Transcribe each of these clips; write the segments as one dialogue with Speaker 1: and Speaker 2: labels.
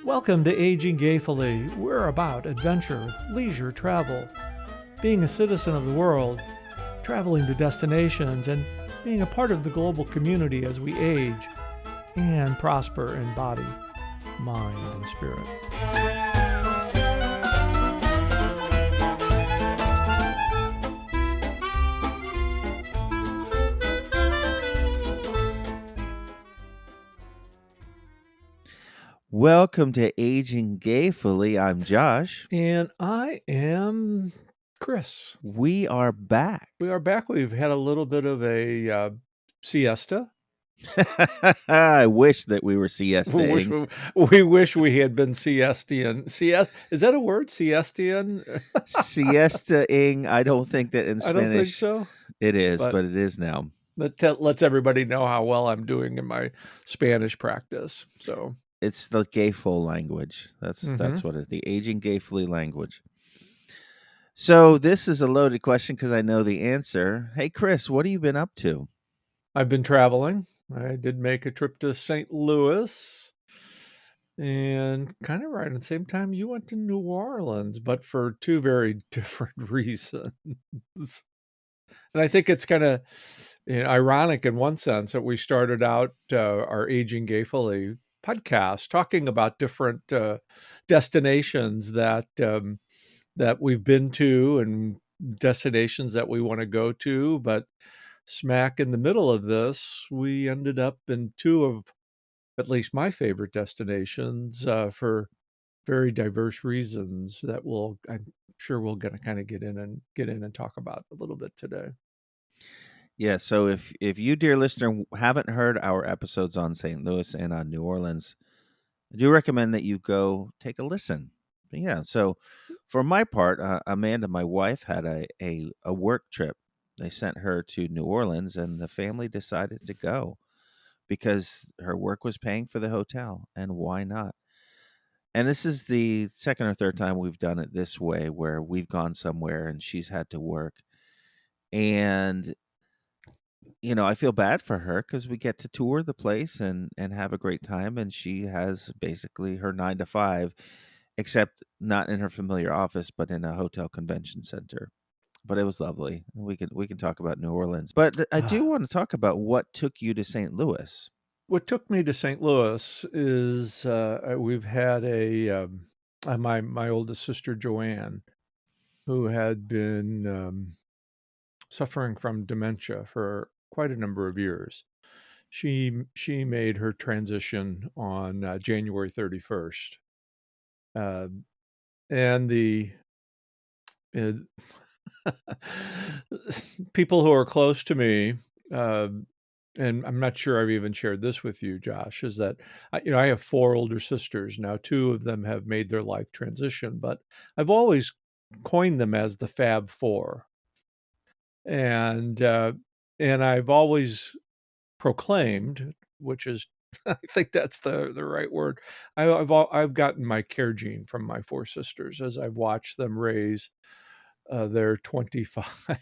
Speaker 1: Welcome to Aging Gayfully. We're about adventure, leisure, travel, being a citizen of the world, traveling to destinations, and being a part of the global community as we age and prosper in body, mind, and spirit.
Speaker 2: Welcome to Aging Gayfully. I'm Josh.
Speaker 1: And I am Chris.
Speaker 2: We are back.
Speaker 1: We are back. We've had a little bit of a siesta.
Speaker 2: I wish that we were siestaing.
Speaker 1: We wish we had been siestian. Is that a word? Siestian?
Speaker 2: Siestaing. I don't think that in
Speaker 1: I don't think
Speaker 2: Spanish
Speaker 1: so.
Speaker 2: it is,
Speaker 1: But
Speaker 2: but it is now.
Speaker 1: that lets everybody know how well I'm doing in my Spanish practice. So
Speaker 2: It's the gayful language. That's
Speaker 1: Mhm.
Speaker 2: what it. The Aging Gayfully language. So this is a loaded question because I know the answer. Hey, Chris, what have you been up to?
Speaker 1: I've been traveling. I did make a trip to St. Louis. And kind of right at the same time, you went to New Orleans, but for two very different reasons. And I think it's kind of ironic in one sense that we started out our Aging Gayfully podcast talking about different destinations that we've been to and destinations that we want to go to. But smack in the middle of this, we ended up in two of at least my favorite destinations for very diverse reasons that I'm sure we'll gonna kind of get in and talk about a little bit today.
Speaker 2: Yeah, so if you, dear listener, haven't heard our episodes on St. Louis and on New Orleans, I do recommend that you go take a listen. Yeah, so for my part, Amanda, my wife, had a work trip. They sent her to New Orleans, and the family decided to go because her work was paying for the hotel, and why not? And this is the second or third time we've done it this way, where we've gone somewhere and she's had to work. And I feel bad for her because we get to tour the place and have a great time, and she has basically her 9 to 5, except not in her familiar office, but in a hotel convention center. But it was lovely. We can talk about New Orleans, but I do want to talk about what took you to St. Louis.
Speaker 1: What took me to St. Louis is we've had my oldest sister Joanne, who had been suffering from dementia for quite a number of years. She made her transition on January 31st, uh, and the uh, people who are close to me, uh, and I'm not sure I've even shared this with you, Josh, is that I have four older sisters now. Two of them have made their life transition, but I've always coined them as the Fab Four, and uh, and I've always proclaimed, which is I think that's the right word. I've gotten my care gene from my four sisters as I've watched them raise their 25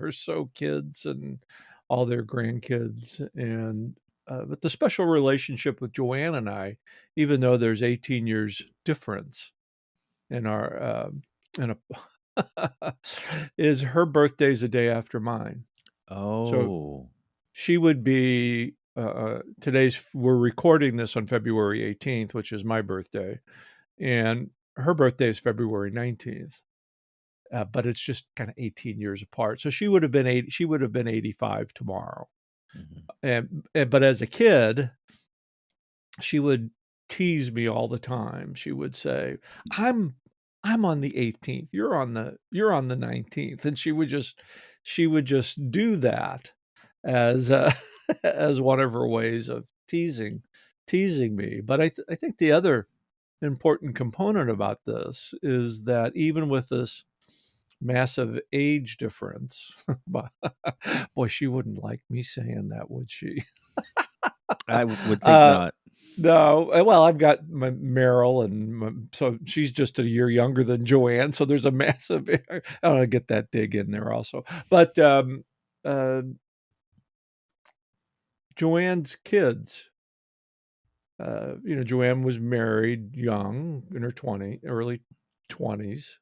Speaker 1: or so kids and all their grandkids. And but the special relationship with Joanne and I, even though there's 18 years difference in our in a is her birthday's a day after mine. So
Speaker 2: Oh.
Speaker 1: she would be we're recording this on February 18th, which is my birthday, and her birthday is February 19th. But it's just kind of 18 years apart. So she would have been 85 tomorrow.
Speaker 2: Mhm.
Speaker 1: And but as a kid, she would tease me all the time. She would say, "I'm I'm on the 18th. You're on the 19th." And she would just do that as as one of her ways of teasing me. But I think the other important component about this is that even with this massive age difference, boy, she wouldn't like me saying that, would she?
Speaker 2: I would think
Speaker 1: Uh,
Speaker 2: not.
Speaker 1: no, well, I've got my Meryl, and so she's just a year younger than Joanne. So there's a massive. I don't to get that dig in there also, but uh, Joanne's kids Joanne was married young, in her early 20s.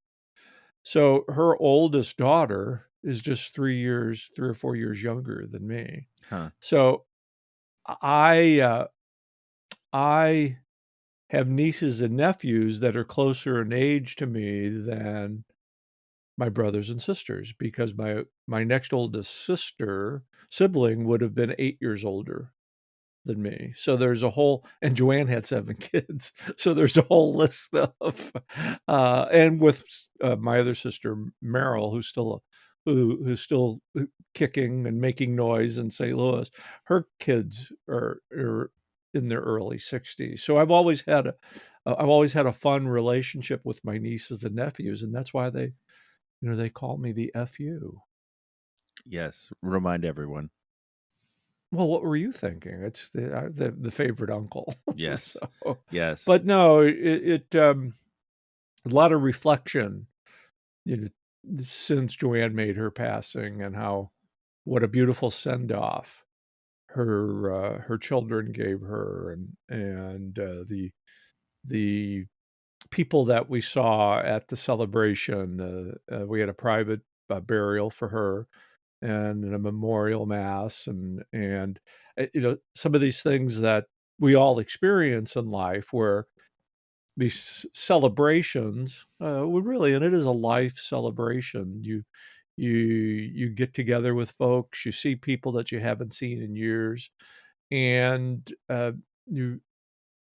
Speaker 1: So her oldest daughter is just 3 or 4 years younger than me.
Speaker 2: Huh.
Speaker 1: So I I have nieces and nephews that are closer in age to me than my brothers and sisters, because my next oldest sibling would have been 8 years older than me. So there's a whole, and Joanne had 7 kids. So there's a whole list of, and with my other sister, Meryl, who's still kicking and making noise in St. Louis. Her kids are in their early 60s. So I've always had a fun relationship with my nieces and nephews. And that's why they call me the FU.
Speaker 2: Yes. Remind everyone.
Speaker 1: Well, what were you thinking? It's the favorite uncle.
Speaker 2: Yes.
Speaker 1: So,
Speaker 2: Yes.
Speaker 1: but no, a lot of reflection, you know, since Joanne made her passing, and what a beautiful send off her children gave her, and the people that we saw at the celebration. We had a private burial for her and a memorial mass, and some of these things that we all experience in life, where these celebrations would really, and it is a life celebration. You get together with folks, you see people that you haven't seen in years, and you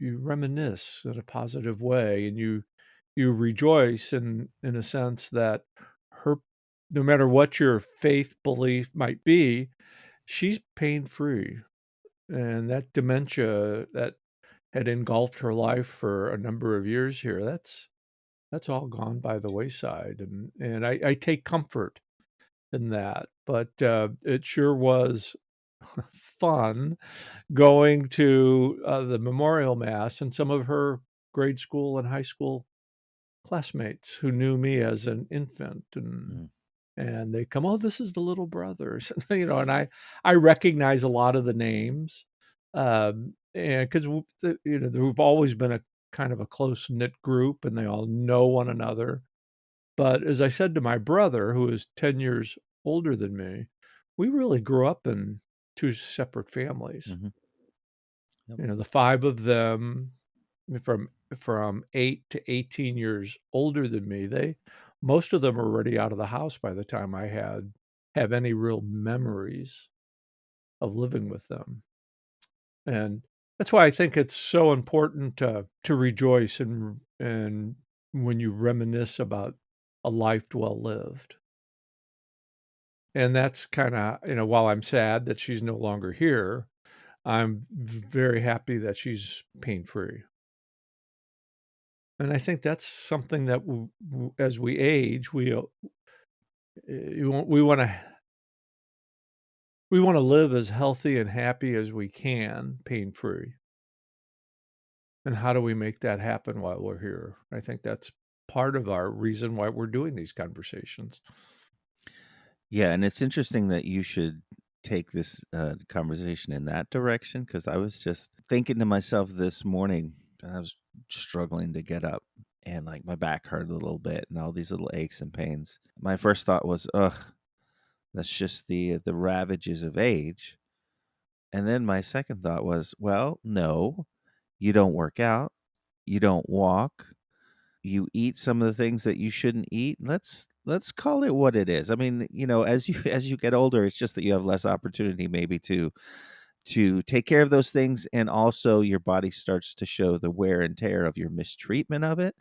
Speaker 1: you reminisce in a positive way, and you rejoice in a sense that her, no matter what your faith belief might be, she's pain free. And that dementia that had engulfed her life for a number of years here, that's all gone by the wayside. And I take comfort in that. But it sure was fun going to the memorial mass, and some of her grade school and high school classmates who knew me as an infant, and
Speaker 2: Mm.
Speaker 1: and they come, oh, this is the little brothers, and I recognize a lot of the names, and because we've always been a kind of a close knit group, and they all know one another. But as I said to my brother, who is 10 years older than me, we really grew up in two separate families.
Speaker 2: Hmm. Yep.
Speaker 1: The five of them, from 8 to 18 years older than me, they most of them were already out of the house by the time I have any real memories of living with them. And that's why I think it's so important to rejoice, and when you reminisce about a life well lived. And that's kind of, while I'm sad that she's no longer here, I'm very happy that she's pain free. And I think that's something that as we age, we want to live as healthy and happy as we can, pain free. And how do we make that happen while we're here? I think that's part of our reason why we're doing these conversations.
Speaker 2: Yeah, and it's interesting that you should take this conversation in that direction, because I was just thinking to myself this morning. I was struggling to get up, and like my back hurt a little bit, and all these little aches and pains. My first thought was, "Ugh, that's just the ravages of age." And then my second thought was, "Well, no, you don't work out, you don't walk, you eat some of the things that you shouldn't eat. Let's call it what it is. I mean, as you as you get older, it's just that you have less opportunity maybe to take care of those things, and also your body starts to show the wear and tear of your mistreatment of it.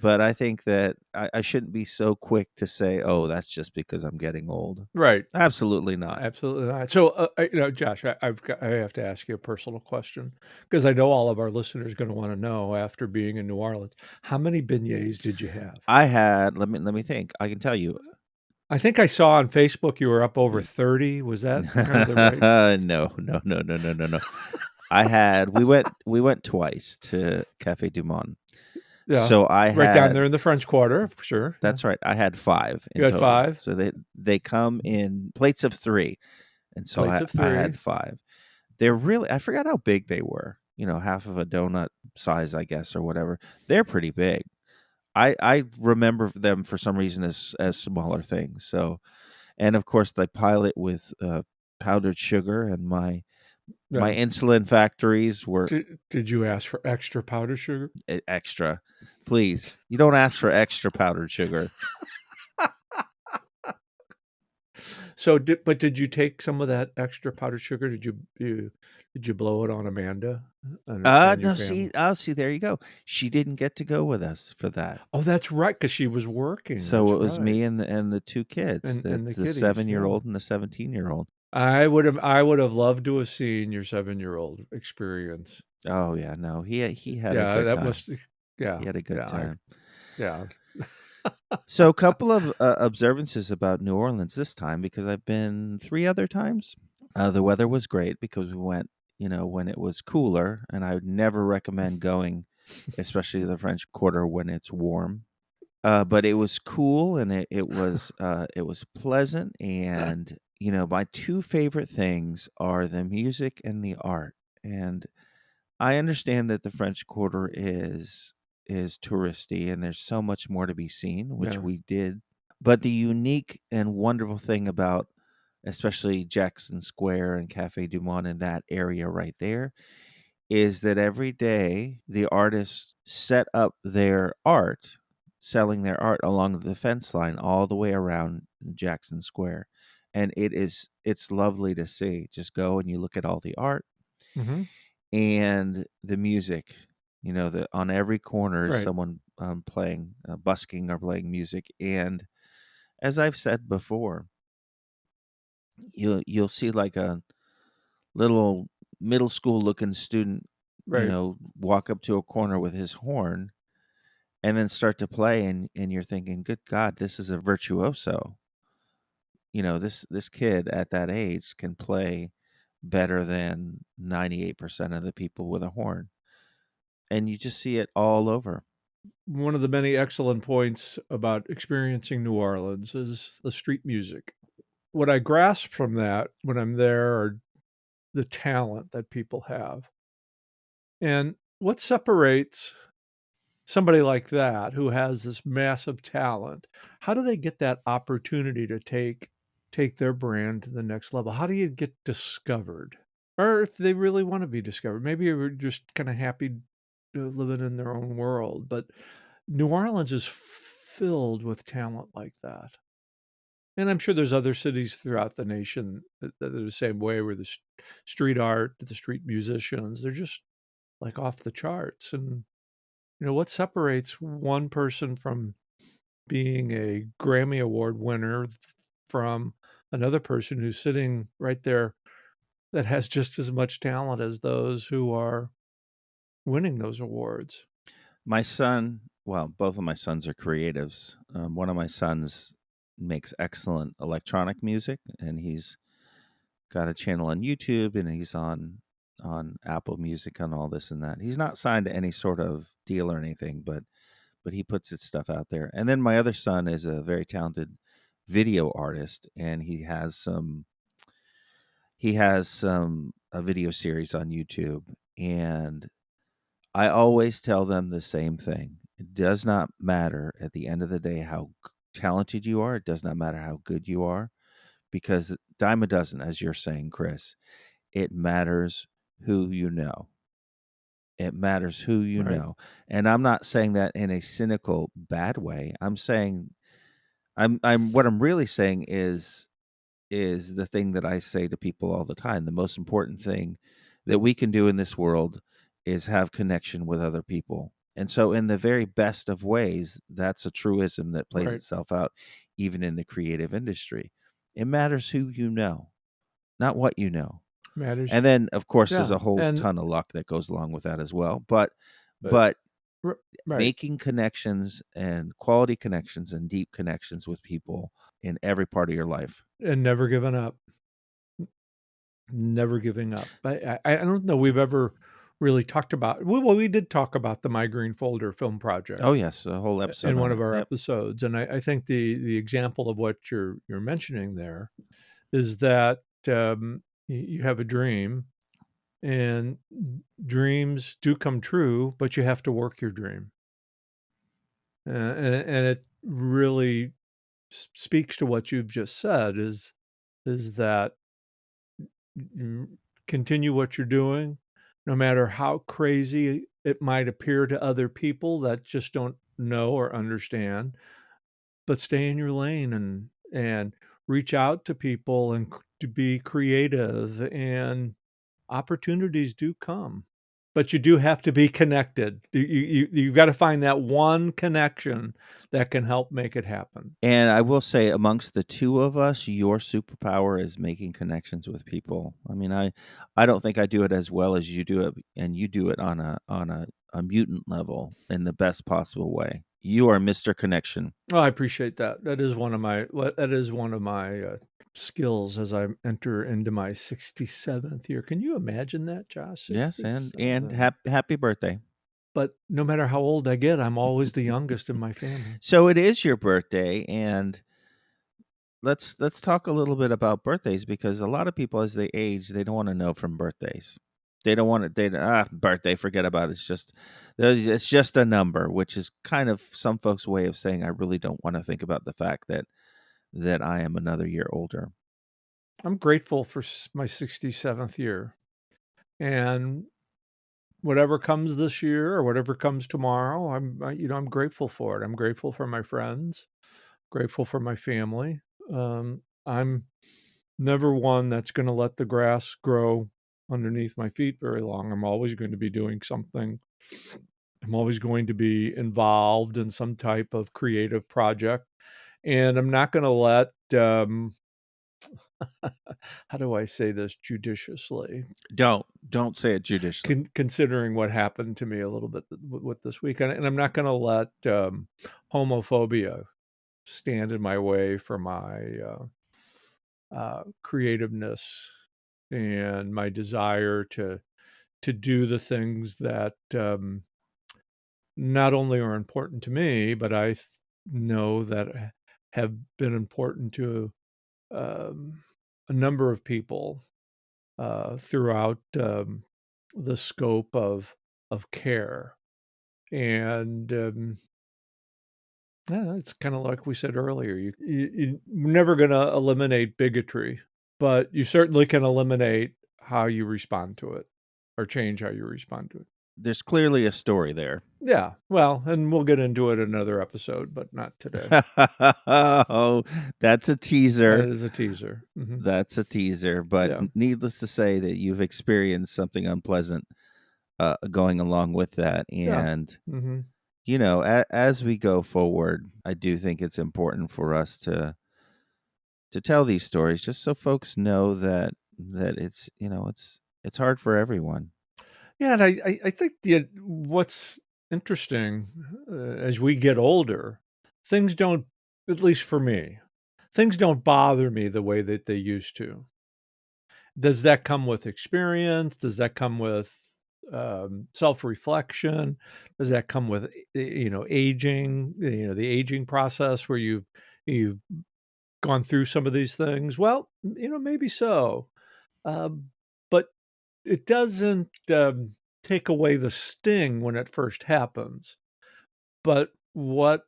Speaker 2: But I think that I shouldn't be so quick to say, "Oh, that's just because I'm getting old."
Speaker 1: Right.
Speaker 2: Absolutely not.
Speaker 1: Absolutely not. So, Josh, I have to ask you a personal question, because I know all of our listeners are going to want to know, after being in New Orleans, how many beignets did you have?
Speaker 2: I had let me think. I can tell you.
Speaker 1: I think I saw on Facebook you were up over 30. Was that kind of the right?
Speaker 2: No, no, no, no, no, no, no. I had we went twice to Cafe Du Monde.
Speaker 1: Yeah,
Speaker 2: So I
Speaker 1: right down
Speaker 2: had
Speaker 1: there in the French Quarter, for sure. Yeah,
Speaker 2: that's right. I had 5
Speaker 1: you
Speaker 2: in
Speaker 1: had
Speaker 2: total.
Speaker 1: 5
Speaker 2: So they come in plates of 3, and so
Speaker 1: plates
Speaker 2: I
Speaker 1: of
Speaker 2: I
Speaker 1: 3.
Speaker 2: had 5. They're really I forgot how big they were. half of a donut size, I guess, or whatever. They're pretty big. I remember them for some reason as smaller things. So, and of course, they pile it with powdered sugar, and my
Speaker 1: Yeah.
Speaker 2: insulin factories were
Speaker 1: Did you ask for extra powdered sugar?
Speaker 2: extra. Please, you don't ask for extra powdered sugar.
Speaker 1: So, did you take some of that extra powdered sugar? Did you blow it on Amanda and your
Speaker 2: No,
Speaker 1: family?
Speaker 2: see, there you go. She didn't get to go with us for that.
Speaker 1: Oh, that's right, because she was working.
Speaker 2: So
Speaker 1: That's
Speaker 2: it was
Speaker 1: right,
Speaker 2: me and the 2 kids,
Speaker 1: and
Speaker 2: that's
Speaker 1: the
Speaker 2: the
Speaker 1: kiddies. Yeah,
Speaker 2: 7-year-old and the 17-year-old.
Speaker 1: I would have loved to have seen your 7-year-old experience.
Speaker 2: Oh, yeah, no, he had a
Speaker 1: Yeah,
Speaker 2: good
Speaker 1: that
Speaker 2: time.
Speaker 1: must. Yeah,
Speaker 2: He had a good
Speaker 1: yeah,
Speaker 2: time.
Speaker 1: yeah.
Speaker 2: So a couple of, observances about New Orleans this time because I've been 3 other times. The weather was great because we went, when it was cooler, and I would never recommend going, especially the French Quarter, when it's warm. But it was cool, and it was pleasant, and, my 2 favorite things are the music and the art, and I understand that the French Quarter is touristy, and there's so much more to be seen, which
Speaker 1: Yeah.
Speaker 2: we did, but the unique and wonderful thing about especially Jackson Square and Cafe Du Monde in that area right there is that every day the artists set up their art, selling their art along the fence line all the way around Jackson Square. And it's lovely to see. Just go and you look at all the art
Speaker 1: Hmm.
Speaker 2: and the music. The on every corner is
Speaker 1: Right.
Speaker 2: someone playing, busking or playing music. And as I've said before, you'll see like a little middle school looking student,
Speaker 1: Right.
Speaker 2: walk up to a corner with his horn and then start to play, and you're thinking, "Good God, this is a virtuoso." This kid at that age can play better than 98% of the people with a horn. And you just see it all over.
Speaker 1: One of the many excellent points about experiencing New Orleans is the street music. What I grasp from that when I'm there are the talent that people have. And what separates somebody like that who has this massive talent? How do they get that opportunity to take their brand to the next level? How do you get discovered? Or if they really want to be discovered, maybe you're just kind of happy living in their own world. But New Orleans is filled with talent like that. And I'm sure there's other cities throughout the nation that are the same way where the street art, the street musicians, they're just like off the charts. And, what separates one person from being a Grammy Award winner from another person who's sitting right there that has just as much talent as those who are winning those awards?
Speaker 2: My son, well, both of my sons are creatives. One of my sons makes excellent electronic music, and he's got a channel on YouTube, and he's on Apple Music and all this and that. He's not signed to any sort of deal or anything, but he puts his stuff out there. And then my other son is a very talented video artist, and he has some a video series on YouTube, and I always tell them the same thing. It does not matter at the end of the day how talented you are. It does not matter how good you are, because dime a dozen, as you're saying, Chris. It matters who you know. It matters who you
Speaker 1: Right.
Speaker 2: know. And I'm not saying that in a cynical, bad way. I'm what I'm really saying is the thing that I say to people all the time. The most important thing that we can do in this world is have connection with other people. And so in the very best of ways, that's a truism that plays
Speaker 1: Right.
Speaker 2: itself out even in the creative industry. It matters who you know, not what you know.
Speaker 1: Matters.
Speaker 2: And then of course there's
Speaker 1: Yeah.
Speaker 2: a whole
Speaker 1: And,
Speaker 2: ton of luck that goes along with that as well. But
Speaker 1: uh,
Speaker 2: but
Speaker 1: right.
Speaker 2: making connections and quality connections and deep connections with people in every part of your life.
Speaker 1: And never giving up. Never giving up. I don't know we've ever really talked about, well, we did talk about the My Green Folder film
Speaker 2: Oh
Speaker 1: project
Speaker 2: yes, a whole episode
Speaker 1: in one
Speaker 2: on
Speaker 1: of
Speaker 2: it.
Speaker 1: our
Speaker 2: Yep.
Speaker 1: episodes, and I think the example of what you're mentioning there is that, you have a dream And dreams do come true, but you have to work your dream. And it really speaks to what you've just said is that continue what you're doing, no matter how crazy it might appear to other people that just don't know or understand, but stay in your lane and reach out to people and to be creative, and opportunities do come. But you do have to be connected. You've got to find that one connection that can help make it happen.
Speaker 2: And I will say amongst the 2 of us, your superpower is making connections with people. I mean, I don't think I do it as well as you do it, and you do it on a mutant level in the best possible way. You are Mr. Connection.
Speaker 1: Oh, I appreciate that. That is one of my skills as I enter into my 67th year. Can you imagine that, Josh?
Speaker 2: Yes, and
Speaker 1: 67.
Speaker 2: happy birthday.
Speaker 1: But no matter how old I get, I'm always the youngest in my family.
Speaker 2: So it is your birthday, and let's talk a little bit about birthdays because a lot of people as they age, they don't wanna know from birthdays. They don't want to. Birthday, forget about it. It's just a number, which is kind of some folks' way of saying I really don't want to think about the fact that I am another year older.
Speaker 1: I'm grateful for my 67th year. And whatever comes this year or whatever comes tomorrow, I'm grateful for it. I'm grateful for my friends, grateful for my family. I'm never one that's going to let the grass grow underneath my feet very long. I'm always going to be doing something. I'm always going to be involved in some type of creative project. And I'm not going to let, how do I say this judiciously?
Speaker 2: Don't say it judicially.
Speaker 1: Considering what happened to me a little bit with this week, and I'm not going to let homophobia stand in my way for my creativeness and my desire to do the things that not only are important to me, but know that have been important to um, a number of people throughout the scope of care. And yeah, it's kind of like we said earlier. You're never going to eliminate bigotry, but you certainly can eliminate how you respond to it or change how you respond to it.
Speaker 2: There's clearly a story there.
Speaker 1: Yeah, well, and we'll get into it in another episode, but not today.
Speaker 2: Oh, that's a
Speaker 1: That
Speaker 2: teaser.
Speaker 1: is a teaser.
Speaker 2: That's a teaser. But
Speaker 1: Yeah,
Speaker 2: needless to say, that you've experienced something unpleasant going along with that,
Speaker 1: yeah.
Speaker 2: and
Speaker 1: hmm
Speaker 2: as we go forward, I do think it's important for us to tell these stories just so folks know that it's hard for everyone.
Speaker 1: Yeah, and I think what's interesting as we get older, things don't, at least for me, things don't bother me the way that they used to. Does that come with experience? Does that come with self-reflection? Does that come with aging? The aging process where you've gone through some of these things. Well, maybe so, um, but it doesn't take away the sting when it first happens. But what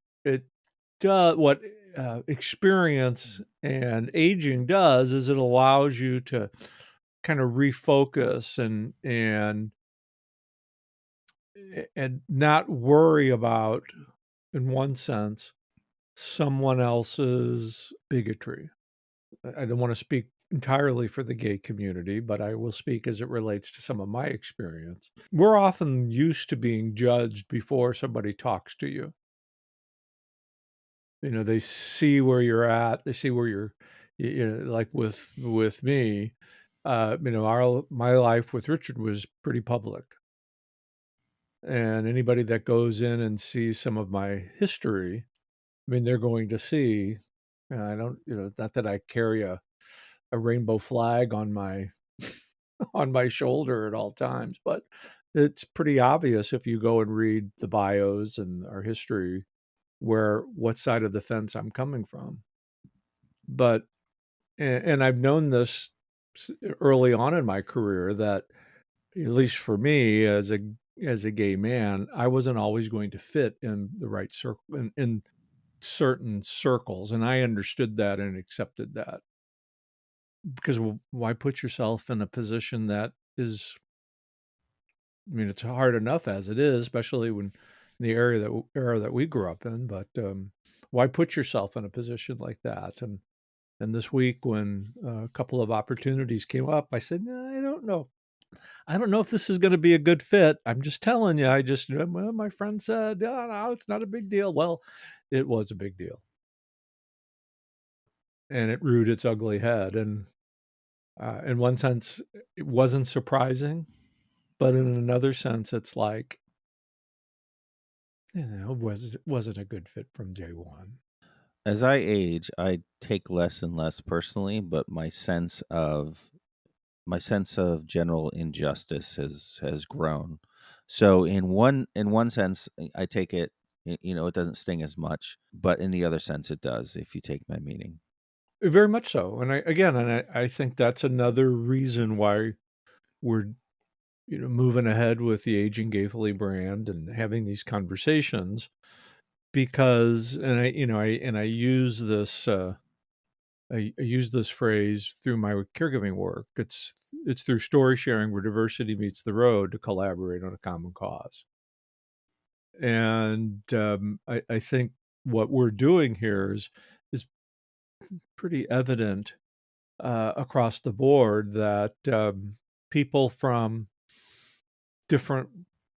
Speaker 1: experience and aging does is it allows you to kind of refocus and not worry about, in one sense, someone else's bigotry. I don't want to speak entirely for the gay community, but I will speak as it relates to some of my experience. We're often used to being judged before somebody talks to you. They see where you're at. They see where like with me, our my life with Richard was pretty public. And anybody that goes in and sees some of my history, I mean, they're going to see, I don't, not that I carry a rainbow flag on my on my shoulder at all times, but it's pretty obvious if you go and read the bios and our history where what side of the fence I'm coming from. But and I've known this early on in my career that at least for me as a gay man, I wasn't always going to fit in the right circle in certain circles, and I understood that and accepted that because why put yourself in a position that is, I mean, it's hard enough as it is, especially when the era that we grew up in. But why put yourself in a position like that? And this week, when a couple of opportunities came up, I said, no, I don't know. I don't know if this is going to be a good fit. I'm just telling you. Well, my friend said, oh, no, it's not a big deal. Well, it was a big deal, and it reared its ugly head. And in one sense, it wasn't surprising, but in another sense, it's like, wasn't a good fit from day one.
Speaker 2: As I age, I take less and less personally, but my sense of general injustice has grown. So in one sense, I take it, it doesn't sting as much, but in the other sense, it does. If you take my meaning.
Speaker 1: Very much so. And I think that's another reason why we're moving ahead with the Aging Gayfully brand and having these conversations because I use this I use this phrase through my caregiving work. It's through story sharing where diversity meets the road to collaborate on a common cause. And I think what we're doing here is pretty evident across the board that people from different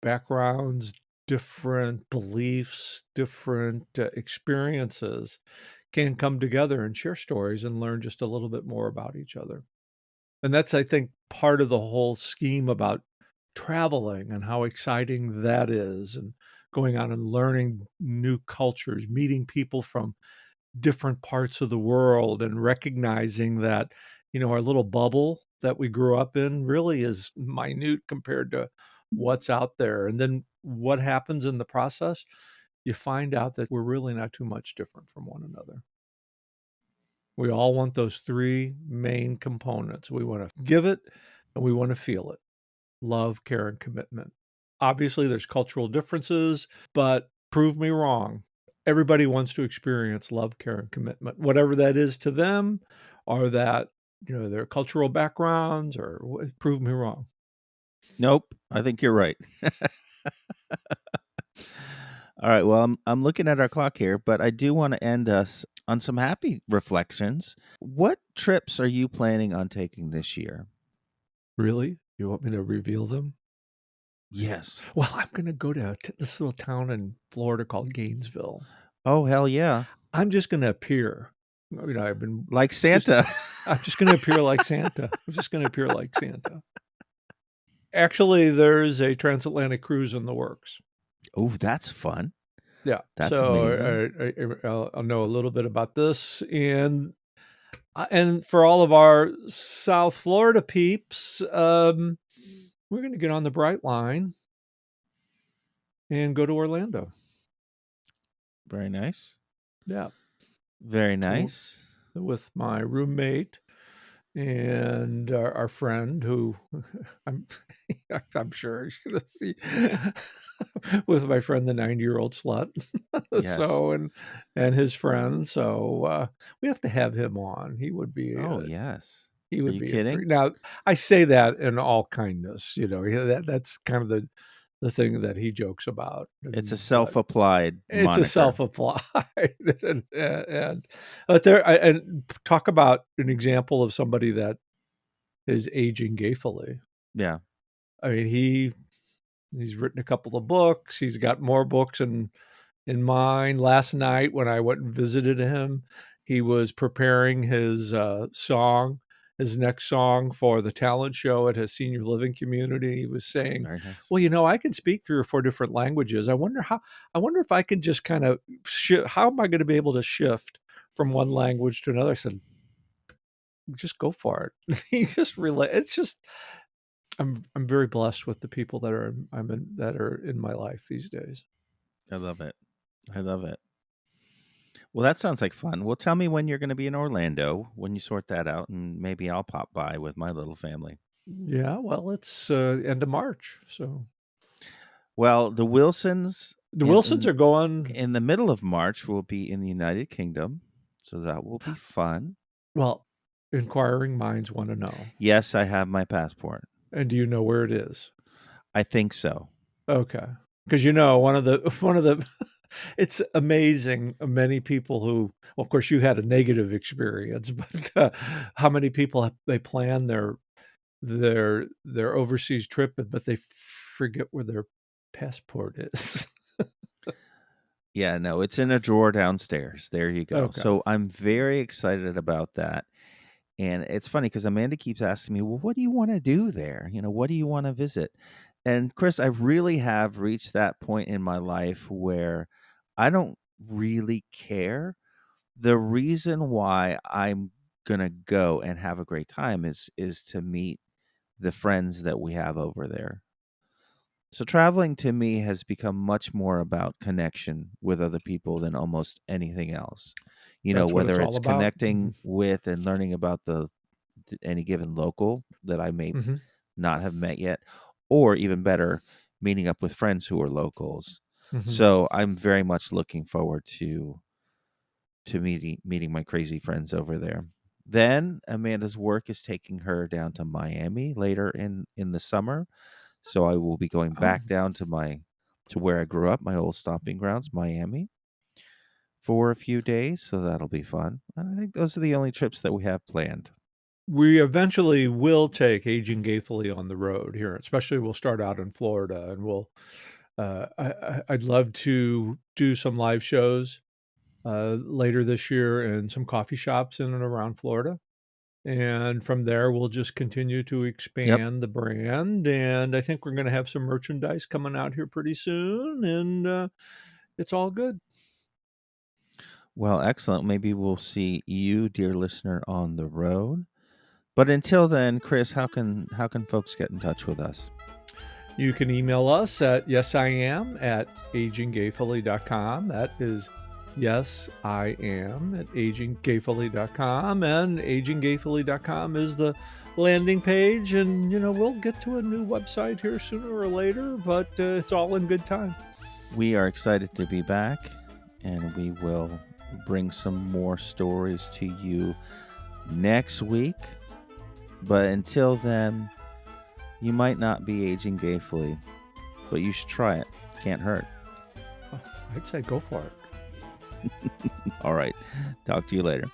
Speaker 1: backgrounds, different beliefs, different experiences can come together and share stories and learn just a little bit more about each other. And that's, I think, part of the whole scheme about traveling and how exciting that is, and going out and learning new cultures, meeting people from different parts of the world, and recognizing that, our little bubble that we grew up in really is minute compared to what's out there. And then what happens in the process? You find out that we're really not too much different from one another. We all want those three main components. We want to give it and we want to feel it: love, care, and commitment. Obviously, there's cultural differences, but prove me wrong. Everybody wants to experience love, care, and commitment, whatever that is to them, or that, their cultural backgrounds, or prove me wrong.
Speaker 2: Nope, I think you're right. All right. Well, I'm looking at our clock here, but I do want to end us on some happy reflections. What trips are you planning on taking this year?
Speaker 1: Really? You want me to reveal them?
Speaker 2: Yes.
Speaker 1: Well, I'm going to go to this little town in Florida called Gainesville.
Speaker 2: Oh, hell yeah.
Speaker 1: I'm just going to appear. I've been
Speaker 2: Like
Speaker 1: just,
Speaker 2: Santa.
Speaker 1: I'm just going to appear like Santa. I'm just going to appear like Santa. Actually, there's a transatlantic cruise in the works.
Speaker 2: Oh, that's fun.
Speaker 1: Yeah.
Speaker 2: That's
Speaker 1: So
Speaker 2: amazing.
Speaker 1: I'll know a little bit about this. And for all of our South Florida peeps, we're going to get on the Bright Line and go to Orlando.
Speaker 2: Very nice.
Speaker 1: Yeah.
Speaker 2: Very
Speaker 1: w-
Speaker 2: nice.
Speaker 1: with my roommate and our friend who I'm I'm sure he's gonna see with my friend the 90-year-old slut.
Speaker 2: Yes.
Speaker 1: So and his friend. So we have to have him on.
Speaker 2: Oh, yes.
Speaker 1: He
Speaker 2: Are
Speaker 1: would
Speaker 2: you
Speaker 1: be a
Speaker 2: kidding?
Speaker 1: treat. Now I say that in all kindness, that's kind of the thing that he jokes about.
Speaker 2: It's a
Speaker 1: But
Speaker 2: self-applied
Speaker 1: it's a
Speaker 2: moniker.
Speaker 1: self-applied. And but there and talk about an example of somebody that is aging gayfully.
Speaker 2: Yeah.
Speaker 1: I mean, he's written a couple of books. He's got more books in mind. Last night when I went and visited him, he was preparing his next song for the talent show at his senior living community. He was saying,
Speaker 2: Very nice.
Speaker 1: "Well, I can speak 3 or 4 different languages. I wonder if I can just kind of how am I going to be able to shift from one language to another?" I said, "Just go for it." He's just really it's just I'm very blessed with the people that are in my life these days.
Speaker 2: I love it. I love it. Well, that sounds like fun. Well, tell me when you're going to be in Orlando, when you sort that out, and maybe I'll pop by with my little family.
Speaker 1: Yeah, well, it's end of March, so
Speaker 2: Well, the Wilsons
Speaker 1: the Wilsons are going.
Speaker 2: in the middle of March will be in the United Kingdom, so that will be fun.
Speaker 1: Well, inquiring minds want to know.
Speaker 2: Yes, I have my passport.
Speaker 1: And do you know where it is?
Speaker 2: I think so.
Speaker 1: Okay, because one of the one of the it's amazing many people who, well, of course, you had a negative experience, but how many people they plan their overseas trip, but they forget where their passport is.
Speaker 2: Yeah, no, it's in a drawer downstairs. There you go.
Speaker 1: Okay.
Speaker 2: So I'm very excited about that. And it's funny because Amanda keeps asking me, well, what do you want to do there? What do you want to visit? And Chris, I really have reached that point in my life where I don't really care. The reason why I'm gonna go and have a great time is to meet the friends that we have over there. So traveling to me has become much more about connection with other people than almost anything else.
Speaker 1: That's what it's
Speaker 2: Whether
Speaker 1: all
Speaker 2: it's
Speaker 1: about.
Speaker 2: connecting with and learning about any given local that I may
Speaker 1: Hmm.
Speaker 2: not have met yet, or even better, meeting up with friends who are locals.
Speaker 1: Hmm.
Speaker 2: So I'm very much looking forward to meeting my crazy friends over there. Then Amanda's work is taking her down to Miami later in the summer, so I will be going
Speaker 1: Oh,
Speaker 2: back down to where I grew up, my old stomping grounds, Miami, for a few days. So that'll be fun. And I think those are the only trips that we have planned.
Speaker 1: we eventually will take Aging Gayfully on the road here, especially we'll start out in Florida and we'll, I'd love to do some live shows later this year in some coffee shops in and around Florida. And from there, we'll just continue to
Speaker 2: Yep.
Speaker 1: expand the brand. And I think we're going to have some merchandise coming out here pretty soon. And it's all good.
Speaker 2: Well, excellent. Maybe we'll see you, dear listener, on the road. But until then, Chris, how can folks get in touch with us?
Speaker 1: You can email us at yesiam at aginggayfully.com. That is yesiam at aginggayfully.com. And aginggayfully.com is the landing page. And, we'll get to a new website here sooner or later, but it's all in good time.
Speaker 2: We are excited to be back, and we will bring some more stories to you next week. But until then, you might not be aging gayfully, but you should try it. Can't hurt.
Speaker 1: I'd say go for it.
Speaker 2: All right. Talk to you later.